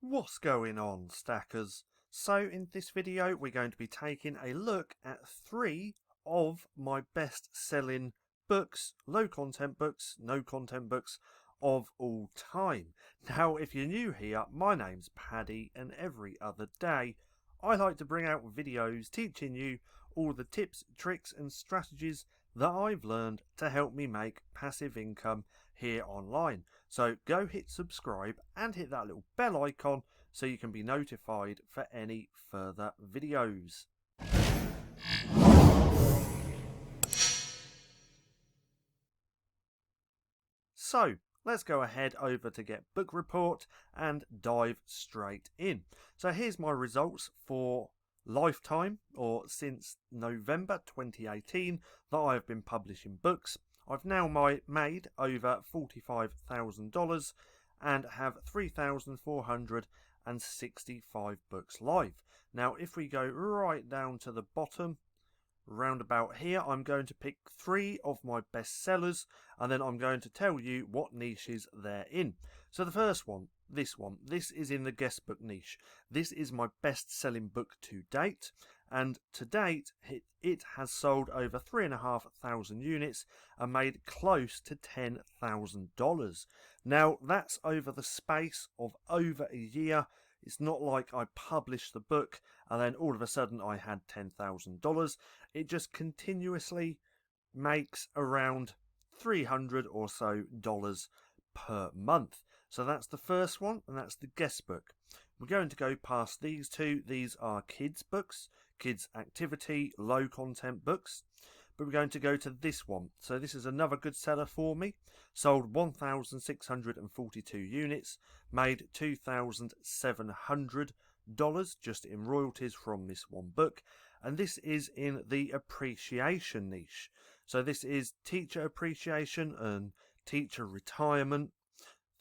What's going on, stackers? So in this video we're going to be taking a look at 3 of my best selling books, low content books, no content books of all time. Now if you're new here, my name's Paddy and every other day I like to bring out videos teaching you all the tips, tricks and strategies that I've learned to help me make passive income here online. So go hit subscribe and hit that little bell icon so you can be notified for any further videos. So let's go ahead over to Get Book Report and dive straight in. So here's my results for lifetime, or since November 2018 that I've been publishing books. I've now made over $45,000 and have 3,465 books live. Now if we go right down to the bottom, round about here, I'm going to pick 3 of my best sellers and then I'm going to tell you what niches they're in. So the first one, this is in the guest book niche. This is my best selling book to date, and to date it has sold over 3,500 units and made close to $10,000. Now that's over the space of over a year. It's not like I published the book and then all of a sudden I had $10,000. It just continuously makes around $300 or so per month. So that's the first one, and that's the guest book. We're going to go past these 2. These are kids books, kids activity, low content books. But we're going to go to this one. So this is another good seller for me. Sold 1,642 units, made $2,700 just in royalties from this one book. And this is in the appreciation niche. So this is teacher appreciation and teacher retirement,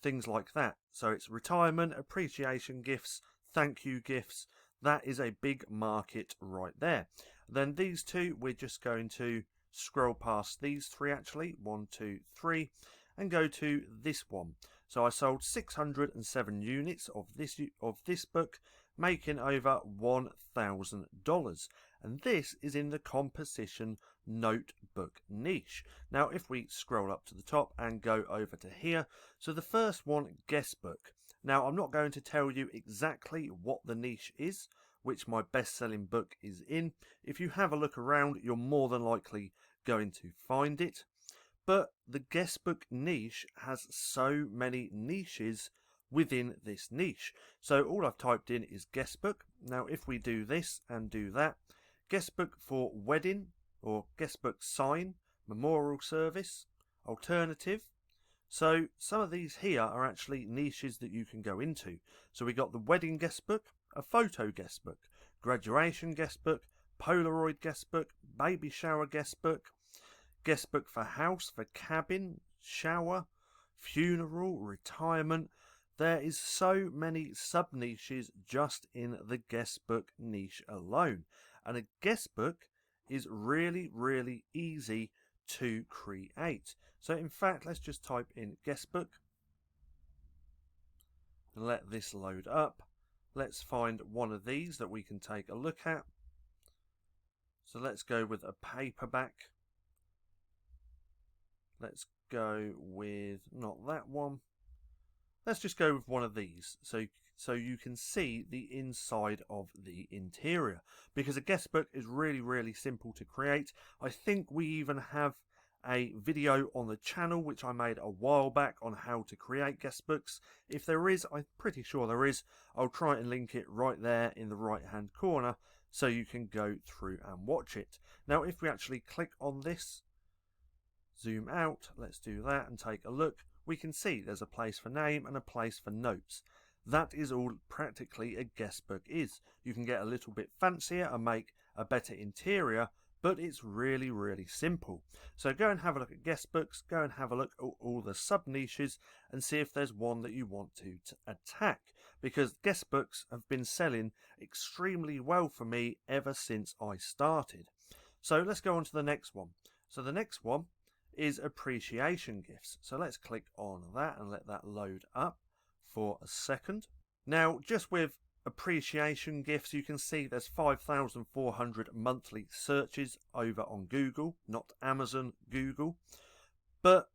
things like that. So it's retirement, appreciation gifts, thank you gifts. That is a big market right there. Then these 2, we're just going to scroll past these 3 actually, 1, 2, 3, and go to this one. So I sold 607 units of this book, making over $1,000. And this is in the composition notebook niche. Now if we scroll up to the top and go over to here, so the first one, guest book. Now I'm not going to tell you exactly what the niche is, which my best-selling book is in. If you have a look around, you're more than likely going to find it. But the guest book niche has so many niches within this niche. So all I've typed in is guest book. Now if we do this and do that, guest book for wedding or guest book sign, memorial service, alternative. So some of these here are actually niches that you can go into. So we got the wedding guest book, a photo guest book, graduation guest book, Polaroid guest book, baby shower guest book for house, for cabin, shower, funeral, retirement. There is so many sub niches just in the guest book niche alone. And a guest book is really, really easy to create. So in fact, let's just type in guest book and let this load up. Let's find one of these that we can take a look at. So let's go with a paperback. Let's go with not that one. Let's just go with one of these so you can see the inside of the interior, because a guest book is really, really simple to create. I think we even have a video on the channel which I made a while back on how to create guest books. If there is, I'm pretty sure there is. I'll try and link it right there in the right hand corner so you can go through and watch it. Now if we actually click on this, zoom out, let's do that and take a look, we can see there's a place for name and a place for notes. That is all practically a guest book is. You can get a little bit fancier and make a better interior, but it's really, really simple. So go and have a look at guest books, go and have a look at all the sub niches and see if there's one that you want to attack, because guest books have been selling extremely well for me ever since I started. So let's go on to the next one. So the next one is appreciation gifts. So let's click on that and let that load up for a second. Now, just with appreciation gifts, you can see there's 5,400 monthly searches over on Google, not Amazon, Google. But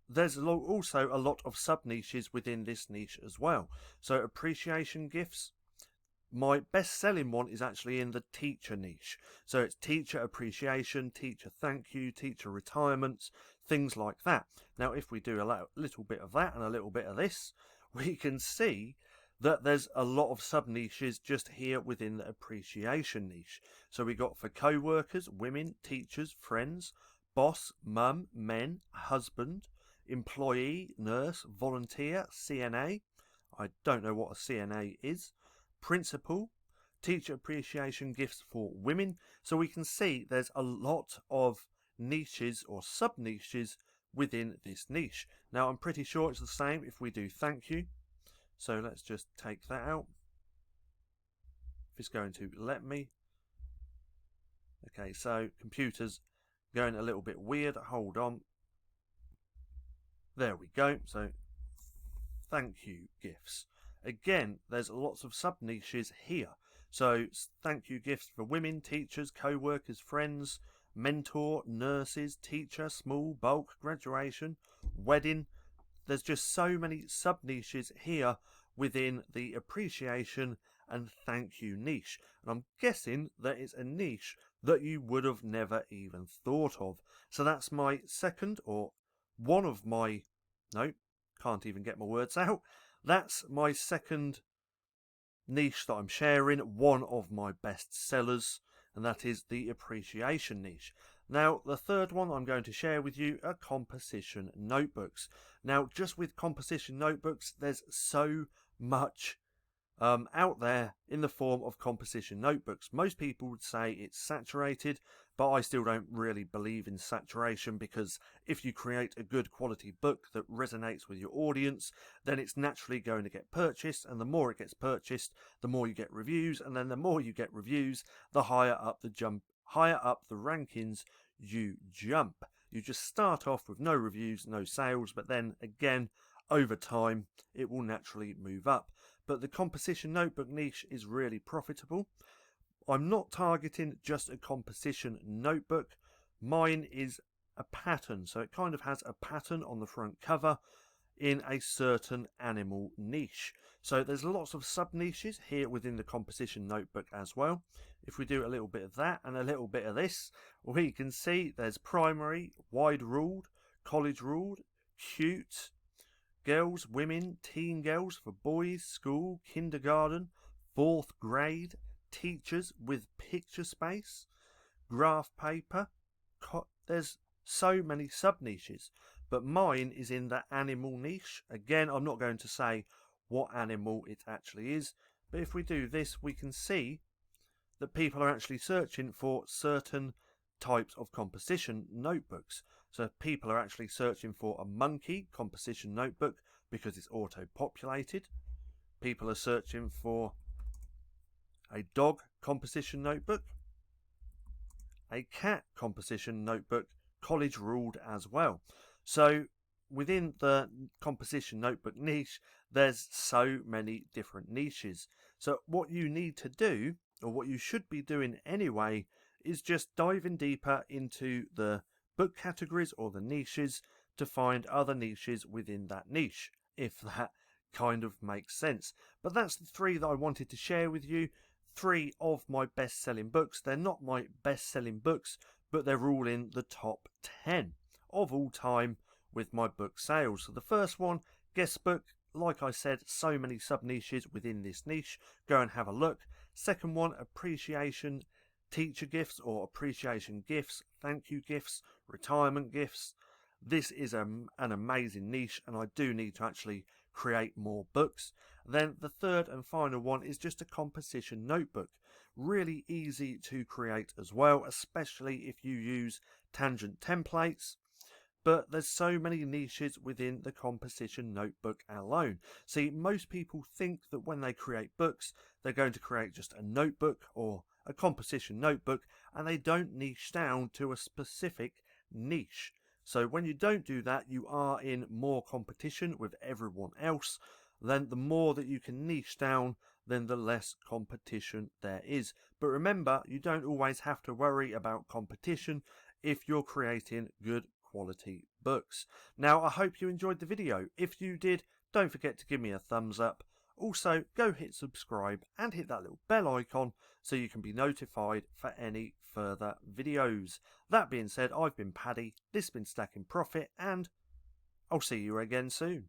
there's also a lot of sub-niches within this niche as well. So appreciation gifts, my best-selling one is actually in the teacher niche. So it's teacher appreciation, teacher thank you, teacher retirements, things like that. Now, if we do a little bit of that and a little bit of this, we can see that there's a lot of sub-niches just here within the appreciation niche. So we got for co-workers, women, teachers, friends, boss, mum, men, husband, employee, nurse, volunteer, CNA. I don't know what a CNA is. Principal, teacher appreciation gifts for women. So we can see there's a lot of niches or sub-niches within this niche. Now, I'm pretty sure it's the same if we do thank you. So let's just take that out. If it's going to let me. Okay, so computer's going a little bit weird. Hold on. There we go. So thank you gifts. Again, there's lots of sub-niches here. So thank you gifts for women, teachers, co-workers, friends, mentor, nurses, teacher, small, bulk, graduation, wedding. There's just so many sub-niches here within the appreciation and thank you niche. And I'm guessing that it's a niche that you would have never even thought of. So that's my second, or one of my, no, can't even get my words out. That's my second niche that I'm sharing, one of my best sellers, and that is the appreciation niche. Now, the third one I'm going to share with you are composition notebooks. Now, just with composition notebooks, there's so much out there in the form of composition notebooks. Most people would say it's saturated, but I still don't really believe in saturation, because if you create a good quality book that resonates with your audience, then it's naturally going to get purchased, and the more it gets purchased, the more you get reviews, and then the more you get reviews, the higher up the rankings you jump. You just start off with no reviews, no sales, but then again, over time, it will naturally move up. But the composition notebook niche is really profitable. I'm not targeting just a composition notebook. Mine is a pattern, so it kind of has a pattern on the front cover in a certain animal niche. So there's lots of sub niches here within the composition notebook as well. If we do a little bit of that and a little bit of this, we can see there's primary, wide ruled, college ruled, cute, girls, women, teen girls for boys, school, kindergarten, 4th grade, teachers with picture space, graph paper. There's so many sub niches, but mine is in the animal niche. Again, I'm not going to say what animal it actually is, but if we do this, we can see that people are actually searching for certain types of composition notebooks. So people are actually searching for a monkey composition notebook because it's auto-populated. People are searching for a dog composition notebook, a cat composition notebook, college ruled as well. So within the composition notebook niche, there's so many different niches. So what you need to do, or what you should be doing anyway, is just diving deeper into the book categories or the niches to find other niches within that niche, if that kind of makes sense. But that's the 3 that I wanted to share with you. 3 of my best-selling books. They're not my best-selling books, but they're all in the top 10 of all time with my book sales. So the first one, guest book, like I said, so many sub-niches within this niche. Go and have a look. Second one, appreciation teacher gifts or appreciation gifts, thank you gifts, retirement gifts. This is an amazing niche, and I do need to actually create more books. Then the third and final one is just a composition notebook. Really easy to create as well, especially if you use tangent templates. But there's so many niches within the composition notebook alone. See, most people think that when they create books, they're going to create just a notebook or a composition notebook, and they don't niche down to a specific niche. So when you don't do that, you are in more competition with everyone else. then the more that you can niche down, then the less competition there is. But remember, you don't always have to worry about competition if you're creating good quality books. Now, I hope you enjoyed the video. If you did, don't forget to give me a thumbs up. Also, go hit subscribe and hit that little bell icon so you can be notified for any further videos. That being said, I've been Paddy, this has been Stacking Profit, and I'll see you again soon.